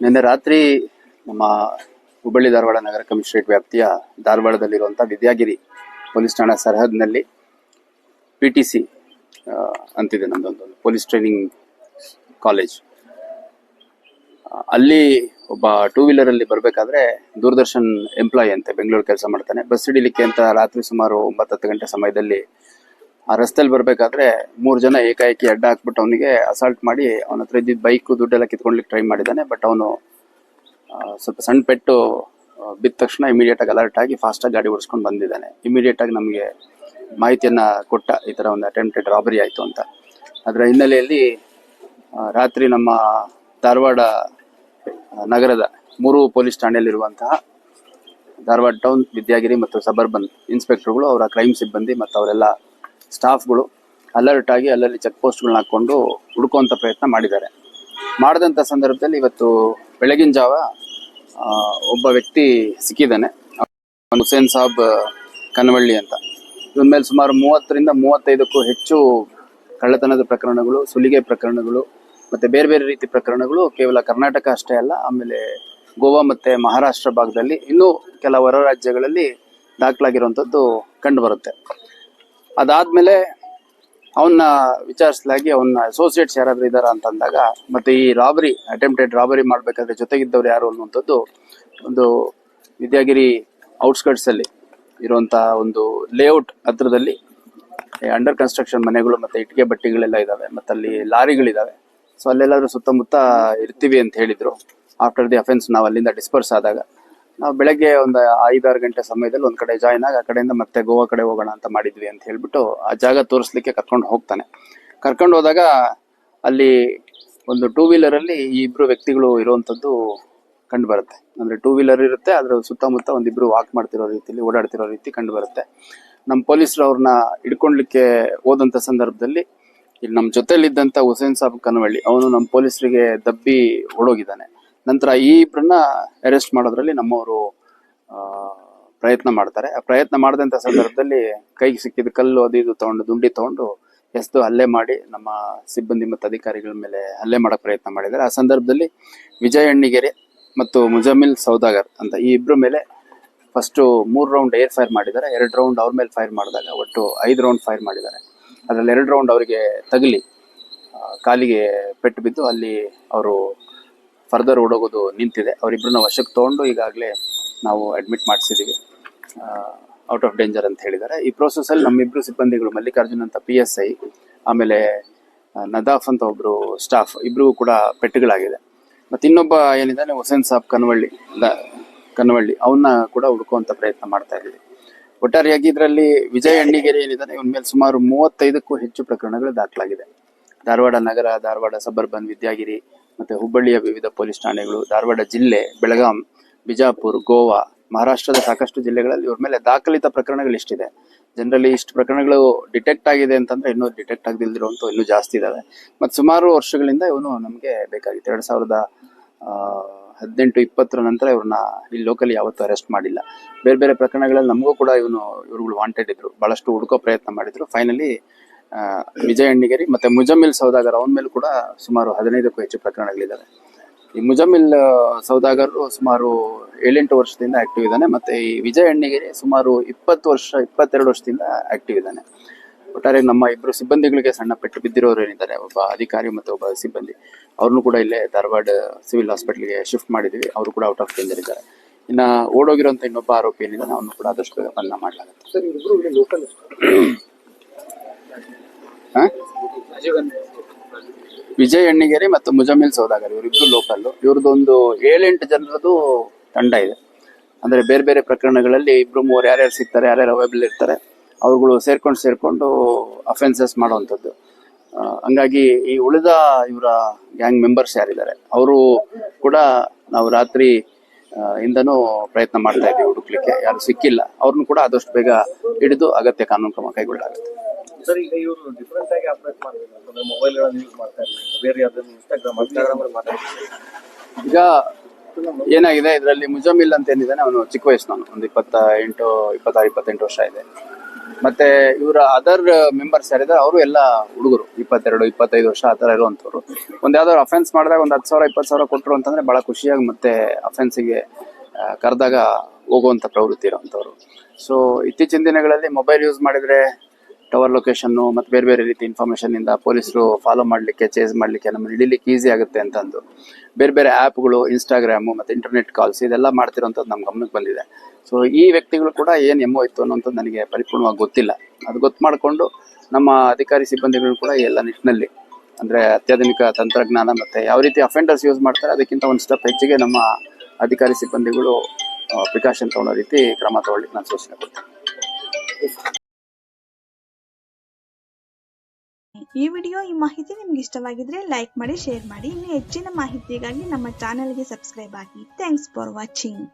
ನಿನ್ನೆ ರಾತ್ರಿ ನಮ್ಮ ಹುಬ್ಬಳ್ಳಿ ಧಾರವಾಡ ನಗರ ಕಮಿಷನರೇಟ್ ವ್ಯಾಪ್ತಿಯ ಧಾರವಾಡದಲ್ಲಿರುವಂತಹ ವಿದ್ಯಾಗಿರಿ ಪೊಲೀಸ್ ಠಾಣಾ ಸರಹದ್ನಲ್ಲಿ PTC ಅಂತಿದೆ ನಮ್ದೊಂದು ಪೊಲೀಸ್ ಟ್ರೈನಿಂಗ್ ಕಾಲೇಜ್. ಅಲ್ಲಿ ಒಬ್ಬ 2 ವೀಲರ್ ಅಲ್ಲಿ ಬರ್ಬೇಕಾದ್ರೆ ದೂರದರ್ಶನ್ ಎಂಪ್ಲಾಯಿ ಅಂತೆ, ಬೆಂಗಳೂರು ಕೆಲಸ ಮಾಡ್ತಾನೆ. ಬಸ್ ಹಿಡಿಲಿಕ್ಕೆ ಅಂತ ರಾತ್ರಿ ಸುಮಾರು 9-10 ಗಂಟೆ ಸಮಯದಲ್ಲಿ ಆ ರಸ್ತೆಯಲ್ಲಿ ಬರ್ಬೇಕಾದ್ರೆ 3 ಜನ ಏಕಾಏಕಿ ಅಡ್ಡ ಹಾಕ್ಬಿಟ್ಟು ಅವನಿಗೆ ಅಸಾಲ್ಟ್ ಮಾಡಿ ಅವನ ಹತ್ರ ಇದ್ದಿದ್ದ ಬೈಕ್ ದುಡ್ಡೆಲ್ಲ ಕಿತ್ಕೊಳ್ಲಿಕ್ಕೆ ಟ್ರೈ ಮಾಡಿದ್ದಾನೆ. ಬಟ್ ಅವನು ಸ್ವಲ್ಪ ಸಣ್ಣ ಪೆಟ್ಟು ಬಿದ್ದ ತಕ್ಷಣ ಇಮಿಡಿಯೇಟ್ ಆಗಿ ಅಲರ್ಟ್ ಆಗಿ ಫಾಸ್ಟ್ ಆಗಿ ಗಾಡಿ ಓಡಿಸ್ಕೊಂಡು ಬಂದಿದ್ದಾನೆ. ಇಮಿಡಿಯೇಟ್ ಆಗಿ ನಮಗೆ ಮಾಹಿತಿಯನ್ನ ಕೊಟ್ಟ, ಈ ತರ ಒಂದು ಅಟೆಂಪ್ಟೆಡ್ ರಾಬರಿ ಆಯ್ತು ಅಂತ. ಅದರ ಹಿನ್ನೆಲೆಯಲ್ಲಿ ರಾತ್ರಿ ನಮ್ಮ ಧಾರವಾಡ ನಗರದ 3 ಪೊಲೀಸ್ ಠಾಣೆಯಲ್ಲಿರುವಂತಹ ಧಾರವಾಡ ಟೌನ್, ವಿದ್ಯಾಗಿರಿ ಮತ್ತು ಸಬರ್ಬನ್ ಇನ್ಸ್ಪೆಕ್ಟರ್ಗಳು, ಅವರ ಕ್ರೈಮ್ ಸಿಬ್ಬಂದಿ ಮತ್ತು ಅವರೆಲ್ಲ ಸ್ಟಾಫ್ಗಳು ಅಲರ್ಟ್ ಆಗಿ ಅಲ್ಲಲ್ಲಿ ಚೆಕ್ ಪೋಸ್ಟ್ಗಳನ್ನ ಹಾಕೊಂಡು ಹುಡುಕುವಂತ ಪ್ರಯತ್ನ ಮಾಡಿದ್ದಾರೆ. ಮಾಡಿದಂಥ ಸಂದರ್ಭದಲ್ಲಿ ಇವತ್ತು ಬೆಳಗಿನ ಜಾವ ಒಬ್ಬ ವ್ಯಕ್ತಿ ಸಿಕ್ಕಿದ್ದಾನೆ, ಹುಸೇನ್ ಸಾಬ್ ಕನವಳ್ಳಿ ಅಂತ. ಇವನ ಮೇಲೆ ಸುಮಾರು 30ರಿಂದ 35ಕ್ಕೂ ಹೆಚ್ಚು ಕಳ್ಳತನದ ಪ್ರಕರಣಗಳು, ಸುಲಿಗೆ ಪ್ರಕರಣಗಳು ಮತ್ತೆ ಬೇರೆ ಬೇರೆ ರೀತಿ ಪ್ರಕರಣಗಳು ಕೇವಲ ಕರ್ನಾಟಕ ಅಷ್ಟೇ ಅಲ್ಲ, ಆಮೇಲೆ ಗೋವಾ ಮತ್ತೆ ಮಹಾರಾಷ್ಟ್ರ ಭಾಗದಲ್ಲಿ ಇನ್ನೂ ಕೆಲ ಹೊರ ರಾಜ್ಯಗಳಲ್ಲಿ ದಾಖಲಾಗಿರುವಂಥದ್ದು ಕಂಡು ಬರುತ್ತೆ. ಅದಾದ್ಮೇಲೆ ಅವನ್ನ ವಿಚಾರಿಸಲಾಗಿ ಅವನ ಅಸೋಸಿಯೇಟ್ಸ್ ಯಾರಾದ್ರೂ ಇದ್ದಾರಾ ಅಂತ ಅಂದಾಗ, ಮತ್ತೆ ಈ ರಾಬರಿ, ಅಟೆಂಪ್ಟೆಡ್ ರಾಬರಿ ಮಾಡ್ಬೇಕಾದ್ರೆ ಜೊತೆಗಿದ್ದವ್ರು ಯಾರು ಅನ್ನುವಂಥದ್ದು ಒಂದು ವಿದ್ಯಾಗಿರಿ ಔಟ್ಸ್ಕರ್ಟ್ಸ್ ಅಲ್ಲಿ ಇರುವಂತಹ ಒಂದು ಲೇಔಟ್ ಹತ್ರದಲ್ಲಿ ಅಂಡರ್ ಕನ್ಸ್ಟ್ರಕ್ಷನ್ ಮನೆಗಳು ಮತ್ತೆ ಇಟ್ಟಿಗೆ ಬಟ್ಟಿಗಳೆಲ್ಲ ಇದಾವೆ, ಮತ್ತೆ ಅಲ್ಲಿ ಲಾರಿಗಳಿದಾವೆ. ಸೊ ಅಲ್ಲೆಲ್ಲಾದ್ರೂ ಸುತ್ತಮುತ್ತ ಇರ್ತೀವಿ ಅಂತ ಹೇಳಿದ್ರು. ಆಫ್ಟರ್ ದಿ ಅಫೆನ್ಸ್ ನಾವು ಅಲ್ಲಿಂದ ಡಿಸ್ಪರ್ಸ್ ಆದಾಗ ನಾವು ಬೆಳಗ್ಗೆ ಒಂದು 5-6 ಗಂಟೆ ಸಮಯದಲ್ಲಿ ಒಂದ್ ಕಡೆ ಜಾಯ್ನ್ ಆಗಿ ಆ ಕಡೆಯಿಂದ ಮತ್ತೆ ಗೋವಾ ಕಡೆ ಹೋಗೋಣ ಅಂತ ಮಾಡಿದ್ವಿ ಅಂತ ಹೇಳ್ಬಿಟ್ಟು ಆ ಜಾಗ ತೋರಿಸ್ಲಿಕ್ಕೆ ಕರ್ಕೊಂಡು ಹೋಗ್ತಾನೆ. ಕರ್ಕೊಂಡು ಹೋದಾಗ ಅಲ್ಲಿ ಒಂದು 2 ವೀಲರ್ ಅಲ್ಲಿ ಈ 2 ವ್ಯಕ್ತಿಗಳು ಇರುವಂತದ್ದು ಕಂಡು ಬರುತ್ತೆ. ಅಂದ್ರೆ 2 ವೀಲರ್ ಇರುತ್ತೆ, ಅದ್ರ ಸುತ್ತಮುತ್ತ ಒಂದಿಬ್ರು ವಾಕ್ ಮಾಡ್ತಿರೋ ರೀತಿಯಲ್ಲಿ, ಓಡಾಡ್ತಿರೋ ರೀತಿ ಕಂಡು ಬರುತ್ತೆ. ನಮ್ಮ ಪೊಲೀಸರು ಅವ್ರನ್ನ ಹಿಡ್ಕೊಳ್ಲಿಕ್ಕೆ ಹೋದಂತ ಸಂದರ್ಭದಲ್ಲಿ ಇಲ್ಲಿ ನಮ್ಮ ಜೊತೆಲಿದ್ದಂತ ಹುಸೇನ್ ಸಾಬ್ ಕನವಳ್ಳಿ ಅವನು ನಮ್ಮ ಪೊಲೀಸರಿಗೆ ದಬ್ಬಿ ಓಡೋಗಿದ್ದಾನೆ. ನಂತರ ಈ 2ರನ್ನ ಅರೆಸ್ಟ್ ಮಾಡೋದ್ರಲ್ಲಿ ನಮ್ಮವರು ಪ್ರಯತ್ನ ಮಾಡ್ತಾರೆ. ಆ ಪ್ರಯತ್ನ ಮಾಡಿದಂತ ಸಂದರ್ಭದಲ್ಲಿ ಕೈಗೆ ಸಿಕ್ಕಿದ ಕಲ್ಲು ಅದು ಇದು ತಗೊಂಡು, ದುಂಡಿ ತಗೊಂಡು ಎಸ್ದು ಹಲ್ಲೆ ಮಾಡಿ ನಮ್ಮ ಸಿಬ್ಬಂದಿ ಮತ್ತು ಅಧಿಕಾರಿಗಳ ಮೇಲೆ ಹಲ್ಲೆ ಮಾಡಕ್ ಪ್ರಯತ್ನ ಮಾಡಿದ್ದಾರೆ. ಆ ಸಂದರ್ಭದಲ್ಲಿ ವಿಜಯ್ ಅಣ್ಣಿಗೆರೆ ಮತ್ತು ಮುಜಮಿಲ್ ಸೌದಾಗರ್ ಅಂತ ಈ 2 ಮೇಲೆ ಫಸ್ಟ್ 3 ರೌಂಡ್ ಏರ್ ಫೈರ್ ಮಾಡಿದ್ದಾರೆ. 2 ರೌಂಡ್ ಅವ್ರ ಮೇಲೆ ಫೈರ್ ಮಾಡಿದಾಗ ಒಟ್ಟು 5 ರೌಂಡ್ ಫೈರ್ ಮಾಡಿದ್ದಾರೆ. ಅದ್ರಲ್ಲಿ 2 ರೌಂಡ್ ಅವರಿಗೆ ತಗಲಿ ಕಾಲಿಗೆ ಪೆಟ್ಟು ಬಿದ್ದು ಅಲ್ಲಿ ಅವರು ಫರ್ದರ್ ಓಡೋಗೋದು ನಿಂತಿದೆ. ಅವರಿಬ್ಬರನ್ನ ವಶಕ್ಕೆ ತಗೊಂಡು ಈಗಾಗಲೇ ನಾವು ಅಡ್ಮಿಟ್ ಮಾಡಿಸಿದೀವಿ, ಔಟ್ ಆಫ್ ಡೇಂಜರ್ ಅಂತ ಹೇಳಿದ್ದಾರೆ. ಈ ಪ್ರೋಸೆಸ್ ಅಲ್ಲಿ ನಮ್ಮಿಬ್ರು ಸಿಬ್ಬಂದಿಗಳು, ಮಲ್ಲಿಕಾರ್ಜುನ್ ಅಂತ PSI, ಆಮೇಲೆ ನದಾಫ್ ಅಂತ ಒಬ್ರು ಸ್ಟಾಫ್, ಇಬ್ರಿಗೂ ಕೂಡ ಪೆಟ್ಟುಗಳಾಗಿದೆ. ಮತ್ತೆ ಇನ್ನೊಬ್ಬ ಏನಿದ್ದಾನೆ ಹುಸೇನ್ ಸಾಬ್ ಕನವಳ್ಳಿ ಅವನ್ನ ಕೂಡ ಹುಡುಕುವಂತ ಪ್ರಯತ್ನ ಮಾಡ್ತಾ ಇದ್ದೀವಿ. ಒಟ್ಟಾರೆಯಾಗಿ ಇದರಲ್ಲಿ ವಿಜಯ್ ಅಣ್ಣಿಗೆರೆ ಏನಿದ್ದಾನೆ, ಇವನ ಮೇಲೆ ಸುಮಾರು 35ಕ್ಕೂ ಹೆಚ್ಚು ಪ್ರಕರಣಗಳು ದಾಖಲಾಗಿದೆ. ಧಾರವಾಡ ನಗರ, ಧಾರವಾಡ ಸಬರ್ಬನ್, ವಿದ್ಯಾಗಿರಿ ಮತ್ತೆ ಹುಬ್ಬಳ್ಳಿಯ ವಿವಿಧ ಪೊಲೀಸ್ ಠಾಣೆಗಳು, ಧಾರವಾಡ ಜಿಲ್ಲೆ, ಬೆಳಗಾಂ, ಬಿಜಾಪುರ್, ಗೋವಾ, ಮಹಾರಾಷ್ಟ್ರದ ಸಾಕಷ್ಟು ಜಿಲ್ಲೆಗಳಲ್ಲಿ ಇವ್ರ ಮೇಲೆ ದಾಖಲಿತ ಪ್ರಕರಣಗಳು ಇಷ್ಟಿದೆ. ಜನರಲಿ ಇಷ್ಟು ಪ್ರಕರಣಗಳು ಡಿಟೆಕ್ಟ್ ಆಗಿದೆ ಅಂತಂದ್ರೆ ಇನ್ನೂ ಡಿಟೆಕ್ಟ್ ಆಗದಿಲ್ದಿರುವಂತ ಇನ್ನೂ ಜಾಸ್ತಿ ಇದಾವೆ. ಮತ್ತೆ ಸುಮಾರು ವರ್ಷಗಳಿಂದ ಇವನು ನಮ್ಗೆ ಬೇಕಾಗಿತ್ತು. 2018-20 ನಂತರ ಇವ್ರನ್ನ ಇಲ್ಲಿ ಲೋಕಲಿ ಯಾವತ್ತೂ ಅರೆಸ್ಟ್ ಮಾಡಿಲ್ಲ. ಬೇರೆ ಬೇರೆ ಪ್ರಕರಣಗಳಲ್ಲಿ ನಮಗೂ ಕೂಡ ಇವ್ರುಗಳು ವಾಂಟೆಡ್ ಇದ್ರು, ಬಹಳಷ್ಟು ಹುಡುಕೋ ಪ್ರಯತ್ನ ಮಾಡಿದ್ರು. ಫೈನಲಿ ವಿಜಯ್ ಅಣ್ಣಿಗೆರಿ ಮತ್ತೆ ಮುಜಮಿಲ್ ಸೌದಾಗರ್ ಅವನ ಮೇಲೆ ಕೂಡ ಸುಮಾರು 15ಕ್ಕೂ ಹೆಚ್ಚು ಪ್ರಕರಣಗಳಿದ್ದಾವೆ. ಈ ಮುಜಮಿಲ್ ಸೌದಾಗರ್ ಸುಮಾರು 7-8 ವರ್ಷದಿಂದ ಆಕ್ಟಿವ್ ಇದ್ದಾನೆ. ಮತ್ತೆ ಈ ವಿಜಯ್ ಅಣ್ಣಿಗೆರಿ ಸುಮಾರು 22 ವರ್ಷದಿಂದ ಆಕ್ಟಿವ್ ಇದ್ದಾನೆ. ಒಟ್ಟಾರೆ ನಮ್ಮ 2 ಸಿಬ್ಬಂದಿಗಳಿಗೆ ಸಣ್ಣ ಪೆಟ್ಟು ಬಿದ್ದಿರೋರು ಏನಿದ್ದಾರೆ, ಒಬ್ಬ ಅಧಿಕಾರಿ ಮತ್ತೆ ಒಬ್ಬ ಸಿಬ್ಬಂದಿ, ಅವ್ರನ್ನು ಕೂಡ ಇಲ್ಲೇ ಧಾರವಾಡ ಸಿವಿಲ್ ಹಾಸ್ಪಿಟಲ್ಗೆ ಶಿಫ್ಟ್ ಮಾಡಿದೀವಿ. ಅವರು ಕೂಡ ಔಟ್ ಆಫ್ ಡೇಂಜರ್ ಇದ್ದಾರೆ. ಇನ್ನ ಓಡೋಗಿರುವಂತ ಇನ್ನೊಬ್ಬ ಆರೋಪಿ ಏನಿದ್ದಾನೆ ಅವನು ಕೂಡ ಆದಷ್ಟು ಬೇಗ ಬಂಧನ ಮಾಡಲಾಗುತ್ತೆ. ವಿಜಯ್ ಅಣ್ಣಿಗೆರೆ ಮತ್ತು ಮುಜಮಿಲ್ ಸೌದಾಗರ್ ಇವರಿಬ್ರು ಲೋಕಲ್. ಇವ್ರದ್ದೊಂದು 7-8 ಜನರದ್ದು ತಂಡ ಇದೆ. ಅಂದ್ರೆ ಬೇರೆ ಬೇರೆ ಪ್ರಕರಣಗಳಲ್ಲಿ 2-3 ಯಾರ್ಯಾರು ಸಿಗ್ತಾರೆ, ಯಾರ್ಯಾರು ಅವೈಲೇಬಲ್ ಇರ್ತಾರೆ, ಅವ್ರುಗಳು ಸೇರ್ಕೊಂಡು ಅಫೆನ್ಸಸ್ ಮಾಡುವಂಥದ್ದು. ಹಂಗಾಗಿ ಈ ಉಳಿದ ಇವರ ಗ್ಯಾಂಗ್ ಮೆಂಬರ್ಸ್ ಯಾರಿದ್ದಾರೆ ಅವರು ಕೂಡ ನಾವು ರಾತ್ರಿ ಇಂದನೂ ಪ್ರಯತ್ನ ಮಾಡ್ತಾ ಇದ್ದೀವಿ ಹುಡುಕ್ಲಿಕ್ಕೆ. ಯಾರು ಸಿಕ್ಕಿಲ್ಲ, ಅವ್ರನ್ನು ಕೂಡ ಆದಷ್ಟು ಬೇಗ ಹಿಡಿದು ಅಗತ್ಯ ಕಾನೂನು ಕ್ರಮ ಕೈಗೊಳ್ಳಲಾಗುತ್ತೆ. ಸರ್, ಈಗ ಇವರು ಡಿಫರೆಂಟ್ ಆಗಿ ಆಪರೇಟ್ ಮಾಡ್ತಾರೆ, ಮೊಬೈಲ್ಗಳನ್ನು ಯೂಸ್ ಮಾಡ್ತಾ ಇರ್ತಾರೆ, ಬೇರೆ ಯಾವ್ದಾದ್ರು ಇನ್ಸ್ಟಾಗ್ರಾಮ್ ಅಲ್ಲಿ ಮಾತಾಡ್ತಾರೆ. ಈಗ ಏನಾಗಿದೆ, ಇದರಲ್ಲಿ ಮುಜಮಿಲ್ ಅಂತ ಏನಿದ್ದಾನೆ ಅವನು ಚಿಕ್ಕ ವಯಸ್ಸಿನವನು, ಒಂದು 26-28 ವರ್ಷ ಇದೆ. ಮತ್ತೆ ಇವರ ಅದರ್ ಮೆಂಬರ್ಸ್ ಯಾರಿದ್ದಾರೆ ಅವರು ಎಲ್ಲ ಹುಡುಗರು 22-25 ವರ್ಷ ಆ ತರ ಇರುವಂತವ್ರು. ಒಂದ್ ಯಾವ್ದಾದ್ರು ಅಫೆನ್ಸ್ ಮಾಡಿದಾಗ ಒಂದ್ 10,000-20,000 ಕೊಟ್ಟರು ಅಂತಂದ್ರೆ ಬಹಳ ಖುಷಿಯಾಗಿ ಮತ್ತೆ ಅಫೆನ್ಸಿಗೆ ಕರೆದಾಗ ಹೋಗುವಂತ ಪ್ರವೃತ್ತಿ ಇರುವಂತವ್ರು. ಸೊ ಇತ್ತೀಚಿನ ದಿನಗಳಲ್ಲಿ ಮೊಬೈಲ್ ಯೂಸ್ ಮಾಡಿದ್ರೆ ಟವರ್ ಲೊಕೇಶನ್ ಮತ್ತೆ ಬೇರೆ ಬೇರೆ ರೀತಿ ಇನ್ಫಾರ್ಮೇಶನ್ ಇಂದ ಪೊಲೀಸರು ಫಾಲೋ ಮಾಡ್ಲಿಕ್ಕೆ, ಚೇಸ್ ಮಾಡ್ಲಿಕ್ಕೆ, ನಮ್ಮನ್ನು ಹಿಡಿಲಿಕ್ಕೆ ಈಸಿ ಆಗುತ್ತೆ ಅಂತಂದು ಬೇರೆ ಬೇರೆ ಆ್ಯಪ್ಗಳು, ಇನ್ಸ್ಟಾಗ್ರಾಮು ಮತ್ತೆ ಇಂಟರ್ನೆಟ್ ಕಾಲ್ಸ್ ಇದೆಲ್ಲ ಮಾಡ್ತಿರೋಂಥದ್ದು ನಮ್ಮ ಗಮನಕ್ಕೆ ಬಂದಿದೆ. ಸೊ ಈ ವ್ಯಕ್ತಿಗಳು ಕೂಡ ಏನ್ ಎಮ್ಮೋ ಇತ್ತು ಅನ್ನೋಂಥದ್ದು ನನಗೆ ಪರಿಪೂರ್ಣವಾಗಿ ಗೊತ್ತಿಲ್ಲ. ಅದು ಗೊತ್ತು ಮಾಡಿಕೊಂಡು ನಮ್ಮ ಅಧಿಕಾರಿ ಸಿಬ್ಬಂದಿಗಳು ಕೂಡ ಎಲ್ಲ ನಿಟ್ಟಿನಲ್ಲಿ ಅಂದ್ರೆ ಅತ್ಯಾಧುನಿಕ ತಂತ್ರಜ್ಞಾನ ಮತ್ತೆ ಯಾವ ರೀತಿ ಅಫೆಂಡರ್ಸ್ ಯೂಸ್ ಮಾಡ್ತಾರೆ ಅದಕ್ಕಿಂತ ಒಂದು ಸ್ಟೆಪ್ ಹೆಚ್ಚಿಗೆ ನಮ್ಮ ಅಧಿಕಾರಿ ಸಿಬ್ಬಂದಿಗಳು ಪ್ರಿಕಾಷನ್ ತಗೊಳ್ಳೋ ರೀತಿ ಕ್ರಮ ತಗೊಳ್ಳಿಕ್ಕೆ ನಾನು ಸೂಚನೆ ಕೊಡ್ತೇನೆ. ಈ ವಿಡಿಯೋ, ಈ ಮಾಹಿತಿ ನಿಮ್ಗೆ ಇಷ್ಟವಾಗಿದ್ರೆ ಲೈಕ್ ಮಾಡಿ, ಶೇರ್ ಮಾಡಿ. ಇನ್ನು ಹೆಚ್ಚಿನ ಮಾಹಿತಿಗಾಗಿ ನಮ್ಮ ಚಾನೆಲ್ಗೆ ಸಬ್ಸ್ಕ್ರೈಬ್ ಆಗಿ. Thanks for watching.